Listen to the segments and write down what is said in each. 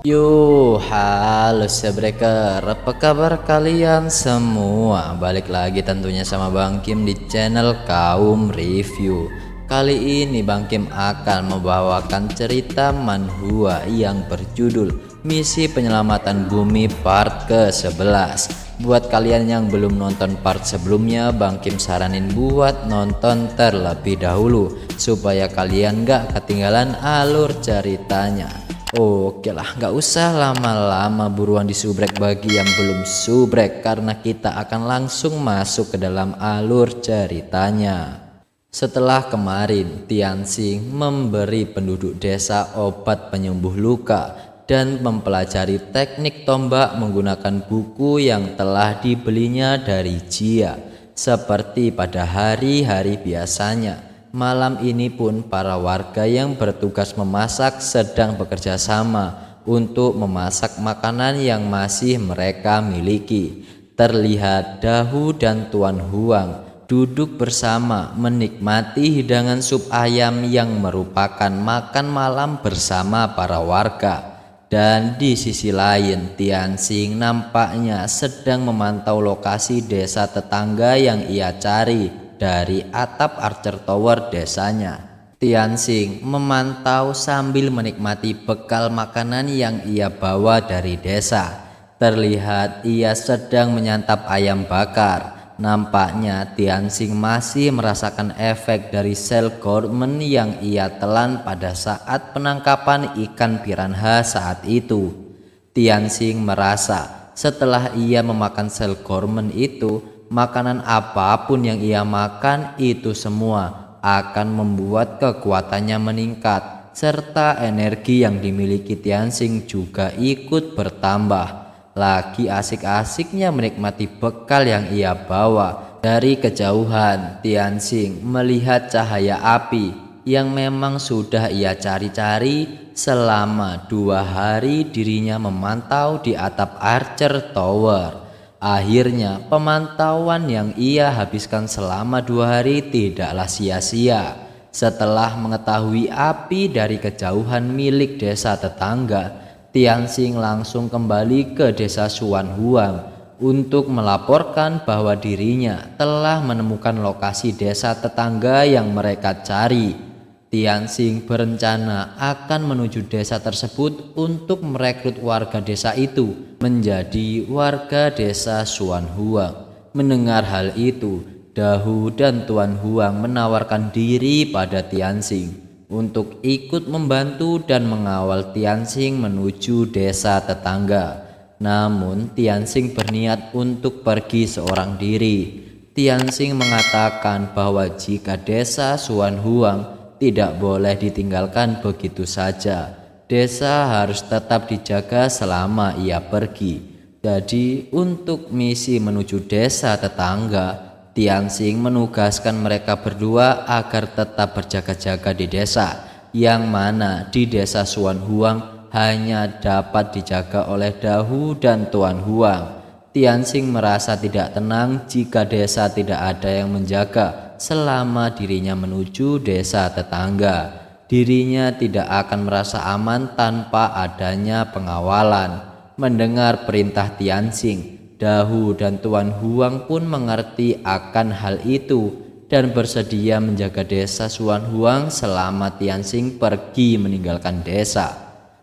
Yo, halo Sebreaker, apa kabar kalian semua? Balik lagi tentunya sama Bang Kim di channel Kaum Review. Kali ini Bang Kim akan membawakan cerita manhwa yang berjudul Misi Penyelamatan Bumi Part ke-11. Buat kalian yang belum nonton part sebelumnya, Bang Kim saranin buat nonton terlebih dahulu supaya kalian gak ketinggalan alur ceritanya. Oke lah, nggak usah lama-lama, buruan disubrek bagi yang belum subrek, karena kita akan langsung masuk ke dalam alur ceritanya. Setelah kemarin Tianxing memberi penduduk desa obat penyembuh luka dan mempelajari teknik tombak menggunakan buku yang telah dibelinya dari Jia. Seperti pada hari-hari biasanya, malam ini pun para warga yang bertugas memasak sedang bekerja sama untuk memasak makanan yang masih mereka miliki. Terlihat Dahu dan Tuan Huang duduk bersama menikmati hidangan sup ayam yang merupakan makan malam bersama para warga. Dan di sisi lain, Tianxing nampaknya sedang memantau lokasi desa tetangga yang ia cari dari atap Archer Tower desanya. Tianxing memantau sambil menikmati bekal makanan yang ia bawa dari desa. Terlihat ia sedang menyantap ayam bakar. Nampaknya Tianxing masih merasakan efek dari sel gormen yang ia telan pada saat penangkapan ikan piranha saat itu. Tianxing merasa setelah ia memakan sel gormen itu, makanan apapun yang ia makan itu semua akan membuat kekuatannya meningkat, serta energi yang dimiliki Tianxing juga ikut bertambah. Lagi asik-asiknya menikmati bekal yang ia bawa. Dari kejauhan, Tianxing melihat cahaya api yang memang sudah ia cari-cari selama 2 hari. Dirinya memantau di atap Archer Tower. Akhirnya pemantauan yang ia habiskan selama 2 hari tidaklah sia-sia. Setelah mengetahui api dari kejauhan milik desa tetangga, Tianxing langsung kembali ke desa Suan Huang untuk melaporkan bahwa dirinya telah menemukan lokasi desa tetangga yang mereka cari. Tianxing berencana akan menuju desa tersebut untuk merekrut warga desa itu menjadi warga desa Suan Huang. Mendengar hal itu, Dahu dan Tuan Huang menawarkan diri pada Tianxing untuk ikut membantu dan mengawal Tianxing menuju desa tetangga. Namun Tianxing berniat untuk pergi seorang diri. Tianxing mengatakan bahwa jika desa Suan Huang tidak boleh ditinggalkan begitu saja, desa harus tetap dijaga selama ia pergi. Jadi untuk misi menuju desa tetangga, Tianxing menugaskan mereka berdua agar tetap berjaga-jaga di desa, yang mana di desa Suan Huang hanya dapat dijaga oleh Dahu dan Tuan Huang. Tianxing merasa tidak tenang jika desa tidak ada yang menjaga selama dirinya menuju desa tetangga. Dirinya tidak akan merasa aman tanpa adanya pengawalan. Mendengar perintah Tianxing, Dahu dan Tuan Huang pun mengerti akan hal itu dan bersedia menjaga desa Suan Huang selama Tianxing pergi meninggalkan desa.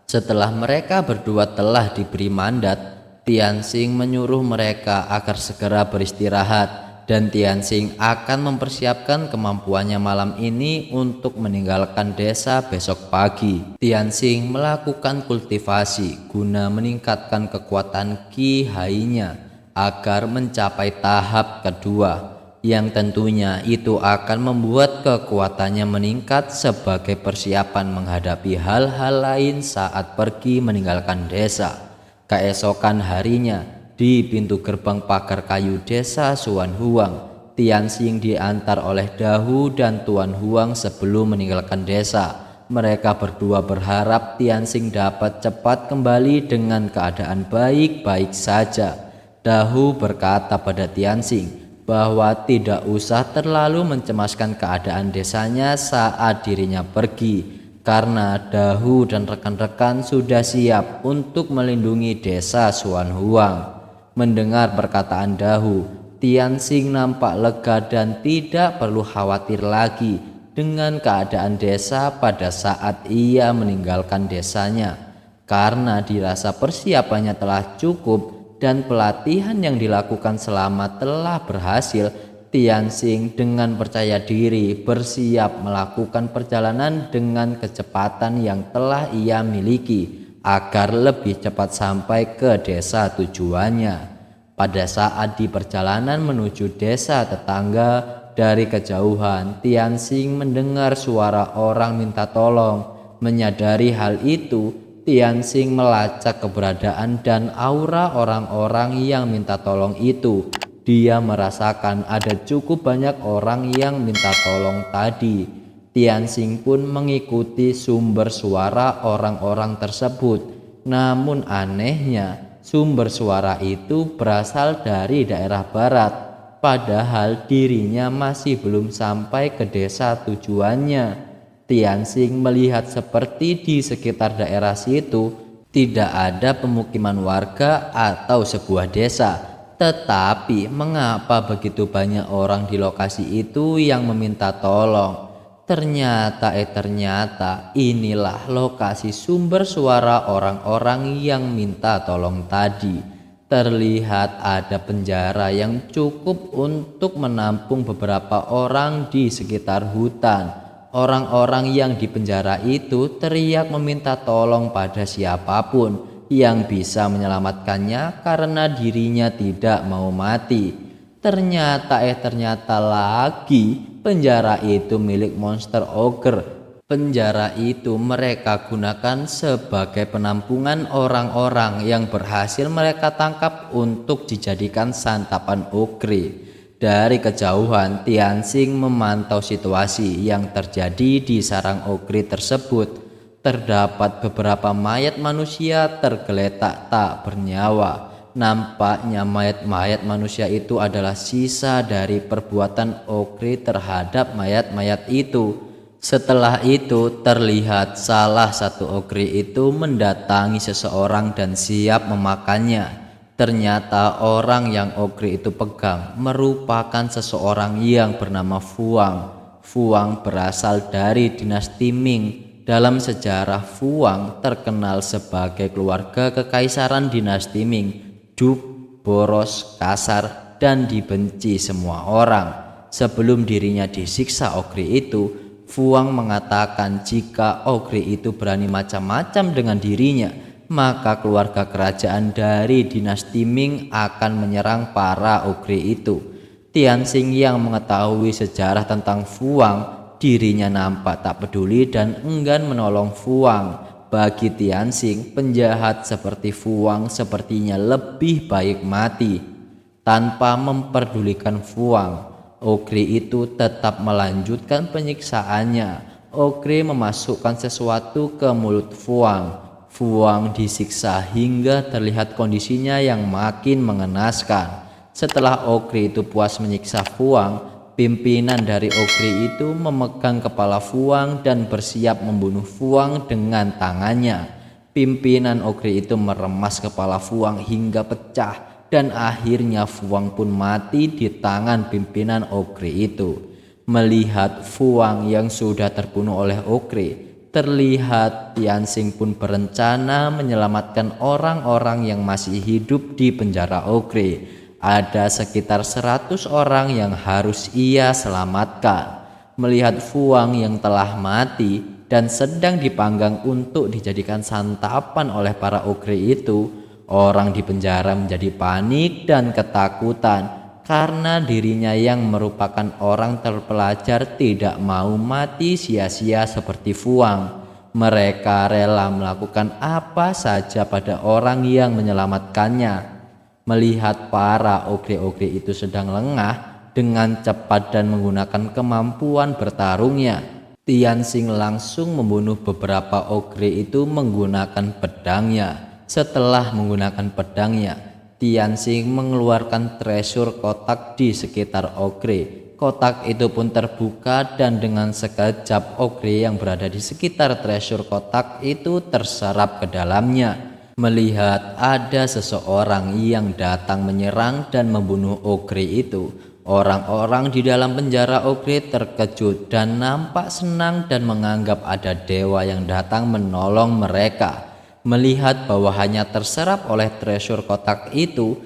Setelah mereka berdua telah diberi mandat, Tianxing menyuruh mereka agar segera beristirahat dan Tianxing akan mempersiapkan kemampuannya malam ini untuk meninggalkan desa besok pagi. Tianxing melakukan kultivasi guna meningkatkan kekuatan Qi Hai-nya agar mencapai tahap kedua, yang tentunya itu akan membuat kekuatannya meningkat sebagai persiapan menghadapi hal-hal lain saat pergi meninggalkan desa. Keesokan harinya, di pintu gerbang pagar kayu desa Suan Huang, Tianxing diantar oleh Dahu dan Tuan Huang sebelum meninggalkan desa. Mereka berdua berharap Tianxing dapat cepat kembali dengan keadaan baik-baik saja. Dahu berkata pada Tianxing bahwa tidak usah terlalu mencemaskan keadaan desanya saat dirinya pergi. karena Dahu dan rekan-rekan sudah siap untuk melindungi desa Suan Huang. Mendengar perkataan Dahu, Tianxing nampak lega dan tidak perlu khawatir lagi dengan keadaan desa pada saat ia meninggalkan desanya, karena dirasa persiapannya telah cukup dan pelatihan yang dilakukan selama telah berhasil. Tianxing dengan percaya diri bersiap melakukan perjalanan dengan kecepatan yang telah ia miliki agar lebih cepat sampai ke desa tujuannya. Pada saat di perjalanan menuju desa tetangga, dari kejauhan Tianxing mendengar suara orang minta tolong. Menyadari hal itu, Tianxing melacak keberadaan dan aura orang-orang yang minta tolong itu. Dia merasakan ada cukup banyak orang yang minta tolong tadi. Tianxing pun mengikuti sumber suara orang-orang tersebut. Namun anehnya, sumber suara itu berasal dari daerah barat, padahal dirinya masih belum sampai ke desa tujuannya. Tianxing melihat seperti di sekitar daerah situ tidak ada pemukiman warga atau sebuah desa. Tetapi mengapa begitu banyak orang di lokasi itu yang meminta tolong? Ternyata inilah lokasi sumber suara orang-orang yang minta tolong tadi. Terlihat ada penjara yang cukup untuk menampung beberapa orang di sekitar hutan. Orang-orang yang di penjara itu teriak meminta tolong pada siapapun yang bisa menyelamatkannya karena dirinya tidak mau mati. Ternyata lagi penjara itu milik monster ogre. Penjara itu mereka gunakan sebagai penampungan orang-orang yang berhasil mereka tangkap untuk dijadikan santapan ogre. Dari kejauhan, Tianxing memantau situasi yang terjadi di sarang ogre tersebut. Terdapat beberapa mayat manusia tergeletak tak bernyawa. Nampaknya mayat-mayat manusia itu adalah sisa dari perbuatan ogre terhadap mayat-mayat itu. Setelah itu terlihat salah satu ogre itu mendatangi seseorang dan siap memakannya. Ternyata orang yang ogre itu pegang merupakan seseorang yang bernama Fuang. Fuang berasal dari dinasti Ming. Dalam sejarah, Fuang terkenal sebagai keluarga kekaisaran dinasti Ming, duk, boros, kasar, dan dibenci semua orang. Sebelum dirinya disiksa ogre itu, Fuang mengatakan jika ogre itu berani macam-macam dengan dirinya, maka keluarga kerajaan dari dinasti Ming akan menyerang para ogre itu. Tianxing yang mengetahui sejarah tentang Fuang, dirinya nampak tak peduli dan enggan menolong Fuang. Bagi Tianxing, penjahat seperti Fuang sepertinya lebih baik mati. Tanpa memperdulikan Fuang, ogre itu tetap melanjutkan penyiksaannya. Ogre memasukkan sesuatu ke mulut Fuang. Fuang disiksa hingga terlihat kondisinya yang makin mengenaskan. Setelah ogre itu puas menyiksa Fuang, pimpinan dari ogre itu memegang kepala Fuang dan bersiap membunuh Fuang dengan tangannya. Pimpinan ogre itu meremas kepala Fuang hingga pecah dan akhirnya Fuang pun mati di tangan pimpinan ogre itu. Melihat Fuang yang sudah terbunuh oleh ogre, terlihat Tianxing pun berencana menyelamatkan orang-orang yang masih hidup di penjara ogre. Ada sekitar 100 orang yang harus ia selamatkan. Melihat Fuang yang telah mati dan sedang dipanggang untuk dijadikan santapan oleh para ogre itu, orang di penjara menjadi panik dan ketakutan karena dirinya yang merupakan orang terpelajar tidak mau mati sia-sia seperti Fuang. Mereka rela melakukan apa saja pada orang yang menyelamatkannya. Melihat para ogre-ogre itu sedang lengah dengan cepat dan menggunakan kemampuan bertarungnya, Tianxing langsung membunuh beberapa ogre itu menggunakan pedangnya. Setelah menggunakan pedangnya, Tianxing mengeluarkan treasure kotak di sekitar ogre. kotak itu pun terbuka dan dengan sekejap Ogre yang berada di sekitar treasure kotak itu terserap ke dalamnya. Melihat ada seseorang yang datang menyerang dan membunuh Ogre itu, orang-orang di dalam penjara Ogre terkejut dan nampak senang dan menganggap ada dewa yang datang menolong mereka. Melihat bahwa hanya terserap oleh treasure kotak itu,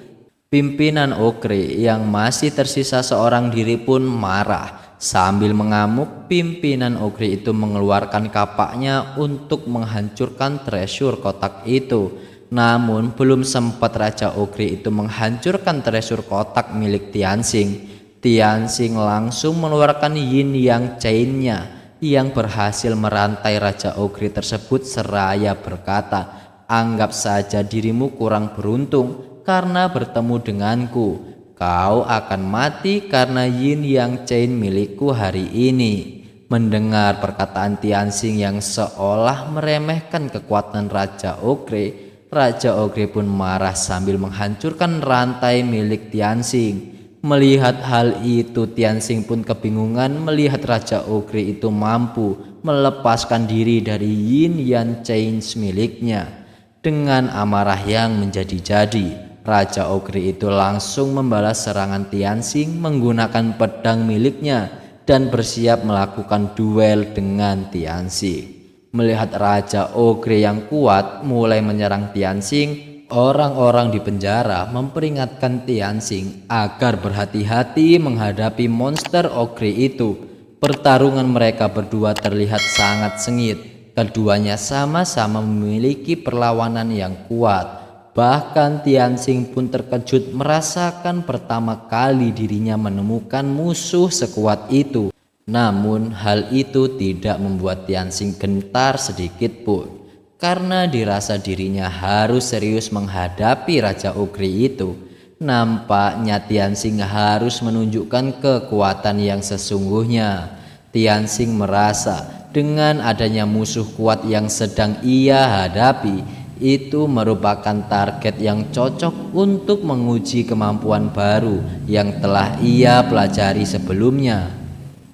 pimpinan Ogre yang masih tersisa seorang diri pun marah. Sambil mengamuk, pimpinan Ogre itu mengeluarkan kapaknya untuk menghancurkan treasure kotak itu. Namun belum sempat Raja Ogre itu menghancurkan treasure kotak milik Tianxing, Tianxing langsung mengeluarkan Yin Yang Chain-nya yang berhasil merantai Raja Ogre tersebut seraya berkata, "Anggap saja dirimu kurang beruntung karena bertemu denganku. Kau akan mati karena Yin Yang Chain milikku hari ini." Mendengar perkataan Tianxing yang seolah meremehkan kekuatan Raja Ogre pun marah sambil menghancurkan rantai milik Tianxing. Melihat hal itu, Tianxing pun kebingungan melihat Raja Ogre itu mampu melepaskan diri dari Yin Yang Chain miliknya. Dengan amarah yang menjadi-jadi, Raja Ogre itu langsung membalas serangan Tianxing menggunakan pedang miliknya dan bersiap melakukan duel dengan Tianxing. Melihat Raja Ogre yang kuat mulai menyerang Tianxing, orang-orang di penjara memperingatkan Tianxing agar berhati-hati menghadapi monster Ogre itu. Pertarungan mereka berdua terlihat sangat sengit. Keduanya sama-sama memiliki perlawanan yang kuat. Bahkan Tianxing pun terkejut merasakan pertama kali dirinya menemukan musuh sekuat itu. Namun hal itu tidak membuat Tianxing gentar sedikit pun, karena dirasa dirinya harus serius menghadapi Raja Ogre itu. Nampaknya Tianxing harus menunjukkan kekuatan yang sesungguhnya. Tianxing merasa dengan adanya musuh kuat yang sedang ia hadapi, itu merupakan target yang cocok untuk menguji kemampuan baru yang telah ia pelajari sebelumnya.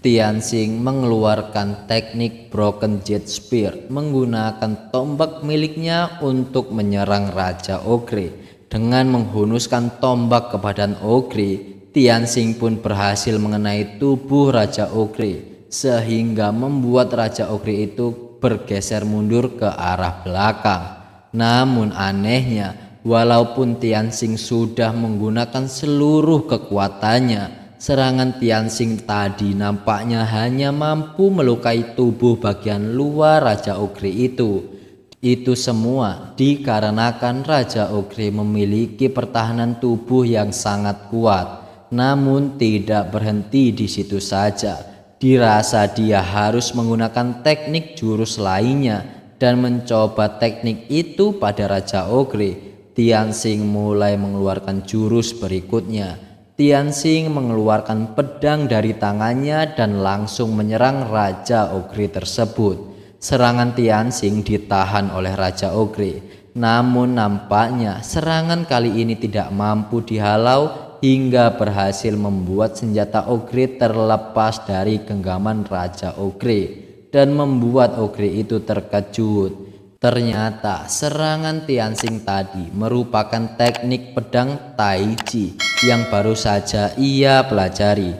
Tianxing mengeluarkan teknik Broken Jet Spear menggunakan tombak miliknya untuk menyerang Raja Ogre. Dengan menghunuskan tombak ke badan Ogre, Tianxing pun berhasil mengenai tubuh Raja Ogre sehingga membuat Raja Ogre itu bergeser mundur ke arah belakang. Namun anehnya, walaupun Tianxing sudah menggunakan seluruh kekuatannya, serangan Tianxing tadi nampaknya hanya mampu melukai tubuh bagian luar Raja Ogre itu. Itu semua dikarenakan Raja Ogre memiliki pertahanan tubuh yang sangat kuat. Namun tidak berhenti di situ saja. Dirasa dia harus menggunakan teknik jurus lainnya dan mencoba teknik itu pada Raja Ogre. Tianxing mulai mengeluarkan jurus berikutnya. Tianxing mengeluarkan pedang dari tangannya dan langsung menyerang Raja Ogre tersebut. Serangan Tianxing ditahan oleh Raja Ogre. Namun nampaknya serangan kali ini tidak mampu dihalau hingga berhasil membuat senjata Ogre terlepas dari genggaman Raja Ogre dan membuat Ogre itu terkejut. Ternyata serangan Tianxing tadi merupakan teknik pedang Tai Chi yang baru saja ia pelajari.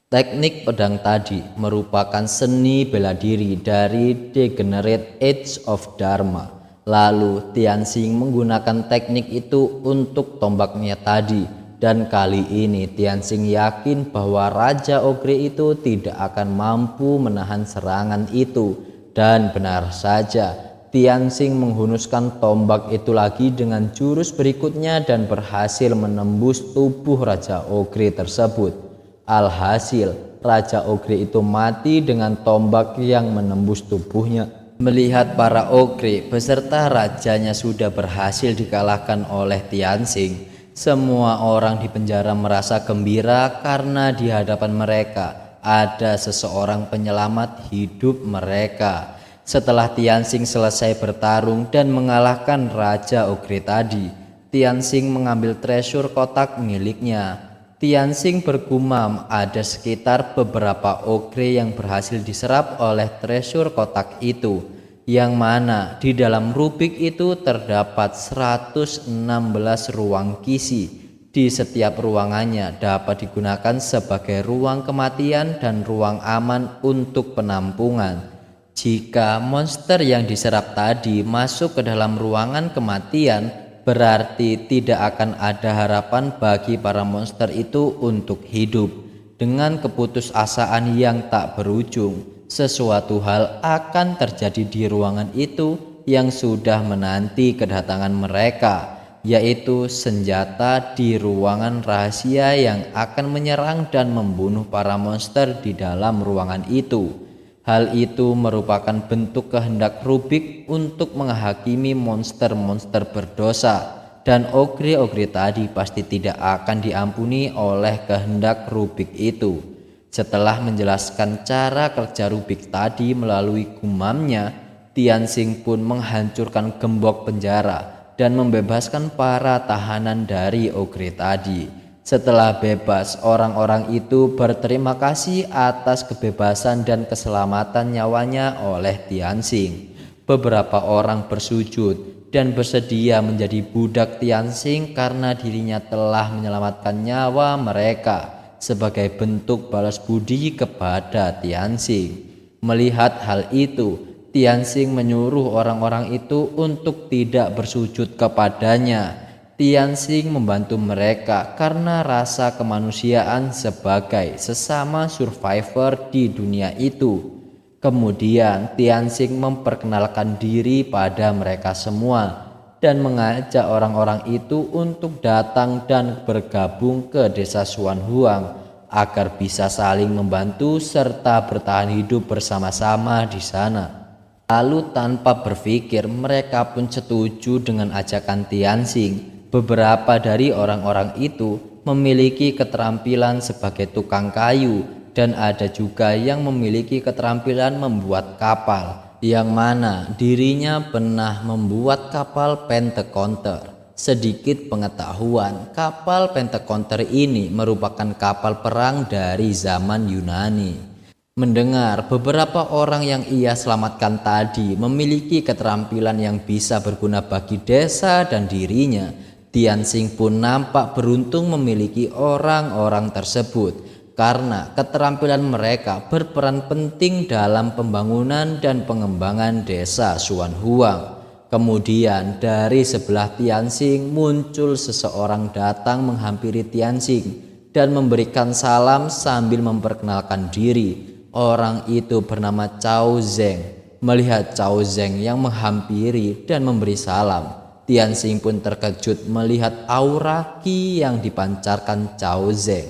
Teknik pedang tadi merupakan seni bela diri dari Degenerate Age of Dharma. Lalu Tianxing menggunakan teknik itu untuk tombaknya tadi. Dan kali ini Tianxing yakin bahwa Raja Ogre itu tidak akan mampu menahan serangan itu. Dan benar saja, Tianxing menghunuskan tombak itu lagi dengan jurus berikutnya dan berhasil menembus tubuh Raja Ogre tersebut. Alhasil, Raja Ogre itu mati dengan tombak yang menembus tubuhnya. Melihat para Ogre beserta rajanya sudah berhasil dikalahkan oleh Tianxing, semua orang di penjara merasa gembira karena di hadapan mereka ada seseorang penyelamat hidup mereka. Setelah Tianxing selesai bertarung dan mengalahkan Raja Ogre tadi, Tianxing mengambil treasure kotak miliknya. Tianxing bergumam ada sekitar beberapa ogre yang berhasil diserap oleh treasure kotak itu, yang mana di dalam rubik itu terdapat 116 ruang kisi. Di setiap ruangannya dapat digunakan sebagai ruang kematian dan ruang aman untuk penampungan. Jika monster yang diserap tadi masuk ke dalam ruangan kematian, berarti tidak akan ada harapan bagi para monster itu untuk hidup. Dengan keputusasaan yang tak berujung, sesuatu hal akan terjadi di ruangan itu yang sudah menanti kedatangan mereka, yaitu senjata di ruangan rahasia yang akan menyerang dan membunuh para monster di dalam ruangan itu. Hal itu merupakan bentuk kehendak Rubik untuk menghakimi monster-monster berdosa, dan ogre-ogre tadi pasti tidak akan diampuni oleh kehendak Rubik itu. Setelah menjelaskan cara kerja Rubik tadi melalui gumamnya, Tianxing pun menghancurkan gembok penjara dan membebaskan para tahanan dari ogre tadi. Setelah bebas, orang-orang itu berterima kasih atas kebebasan dan keselamatan nyawanya oleh Tianxing. Beberapa orang bersujud dan bersedia menjadi budak Tianxing karena dirinya telah menyelamatkan nyawa mereka sebagai bentuk balas budi kepada Tianxing. Melihat hal itu, Tianxing menyuruh orang-orang itu untuk tidak bersujud kepadanya. Tianxing membantu mereka karena rasa kemanusiaan sebagai sesama survivor di dunia itu. Kemudian Tianxing memperkenalkan diri pada mereka semua dan mengajak orang-orang itu untuk datang dan bergabung ke desa Xuanhuang agar bisa saling membantu serta bertahan hidup bersama-sama di sana. Lalu tanpa berpikir mereka pun setuju dengan ajakan Tianxing. Beberapa dari orang-orang itu memiliki keterampilan sebagai tukang kayu dan ada juga yang memiliki keterampilan membuat kapal, yang mana dirinya pernah membuat kapal Pentacounter. Sedikit pengetahuan, kapal Pentacounter ini merupakan kapal perang dari zaman Yunani. Mendengar beberapa orang yang ia selamatkan tadi memiliki keterampilan yang bisa berguna bagi desa dan dirinya, Tianxing pun nampak beruntung memiliki orang-orang tersebut karena keterampilan mereka berperan penting dalam pembangunan dan pengembangan desa Xuanhuang. Kemudian dari sebelah Tianxing muncul seseorang datang menghampiri Tianxing dan memberikan salam sambil memperkenalkan diri. Orang itu bernama Cao Zeng. Melihat Cao Zeng yang menghampiri dan memberi salam, Tianxing pun terkejut melihat aura Qi yang dipancarkan Cao Zeng.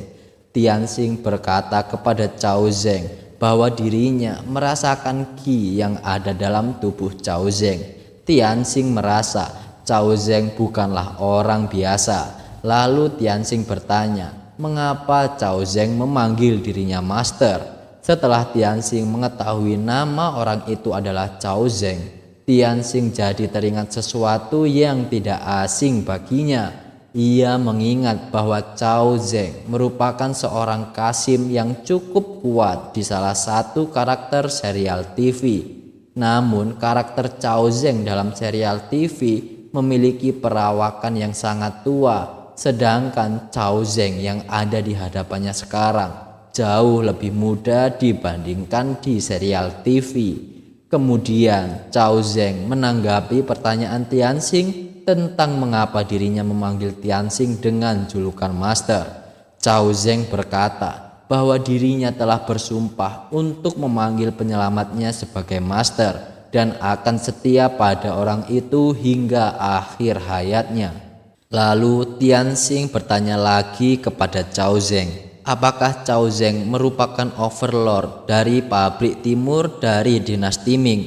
Tianxing berkata kepada Cao Zeng bahwa dirinya merasakan Qi yang ada dalam tubuh Cao Zeng. Tianxing merasa Cao Zeng bukanlah orang biasa. Lalu Tianxing bertanya, mengapa Cao Zeng memanggil dirinya Master? Setelah Tianxing mengetahui nama orang itu adalah Cao Zeng, Tianxing jadi teringat sesuatu yang tidak asing baginya. Ia mengingat bahwa Cao Zeng merupakan seorang kasim yang cukup kuat di salah satu karakter serial TV. Namun karakter Cao Zeng dalam serial TV memiliki perawakan yang sangat tua, sedangkan Cao Zeng yang ada di hadapannya sekarang jauh lebih muda dibandingkan di serial TV. Kemudian Cao Zeng menanggapi pertanyaan Tianxing tentang mengapa dirinya memanggil Tianxing dengan julukan Master. Cao Zeng berkata bahwa dirinya telah bersumpah untuk memanggil penyelamatnya sebagai Master dan akan setia pada orang itu hingga akhir hayatnya. Lalu Tianxing bertanya lagi kepada Cao Zeng, apakah Cao Zeng merupakan overlord dari pabrik timur dari dinasti Ming?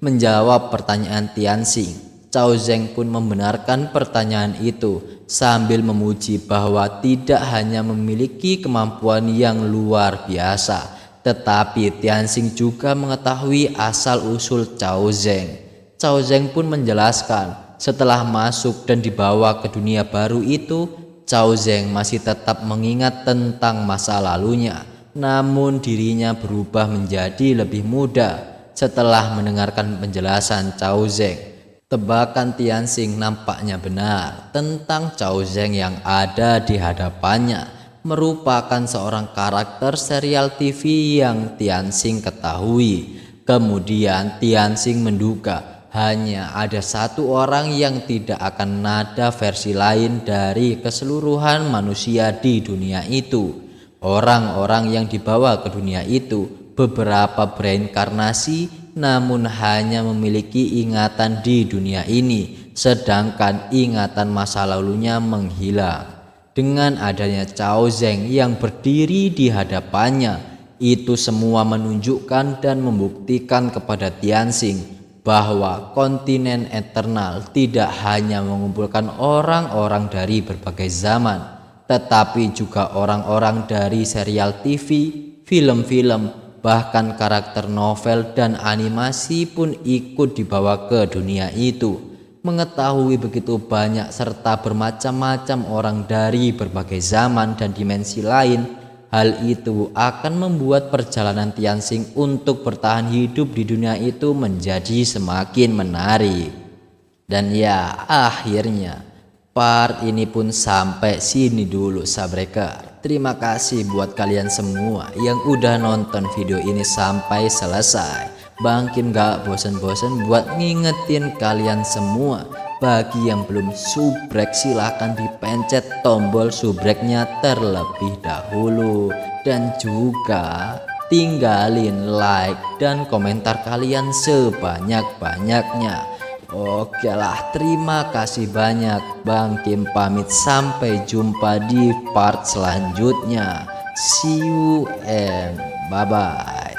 Menjawab pertanyaan Tianxing, Cao Zeng pun membenarkan pertanyaan itu sambil memuji bahwa tidak hanya memiliki kemampuan yang luar biasa, tetapi Tianxing juga mengetahui asal-usul Cao Zeng. Cao Zeng pun menjelaskan, setelah masuk dan dibawa ke dunia baru itu, Cao Zheng masih tetap mengingat tentang masa lalunya, namun dirinya berubah menjadi lebih muda setelah mendengarkan penjelasan Cao Zheng. Tebakan Tianxing nampaknya benar tentang Cao Zheng yang ada di hadapannya merupakan seorang karakter serial TV yang Tianxing ketahui. Kemudian Tianxing menduga hanya ada satu orang yang tidak akan ada versi lain dari keseluruhan manusia di dunia itu. Orang-orang yang dibawa ke dunia itu beberapa bereinkarnasi namun hanya memiliki ingatan di dunia ini, sedangkan ingatan masa lalunya menghilang. Dengan adanya Cao Zheng yang berdiri di hadapannya, itu semua menunjukkan dan membuktikan kepada Tianxing bahwa kontinen eternal tidak hanya mengumpulkan orang-orang dari berbagai zaman, tetapi juga orang-orang dari serial TV, film-film, bahkan karakter novel dan animasi pun ikut dibawa ke dunia itu. Mengetahui begitu banyak serta bermacam-macam orang dari berbagai zaman dan dimensi lain, hal itu akan membuat perjalanan Tianxing untuk bertahan hidup di dunia itu menjadi semakin menarik. Dan ya, akhirnya part ini pun sampai sini dulu Sabreker. Terima kasih buat kalian semua yang udah nonton video ini sampai selesai. Bang Kim gak bosen-bosen buat ngingetin kalian semua. Bagi yang belum subrek silahkan dipencet tombol subreknya terlebih dahulu. Dan juga tinggalin like dan komentar kalian sebanyak-banyaknya. Oke lah, terima kasih banyak. Bang Kim pamit, sampai jumpa di part selanjutnya. See you and bye bye.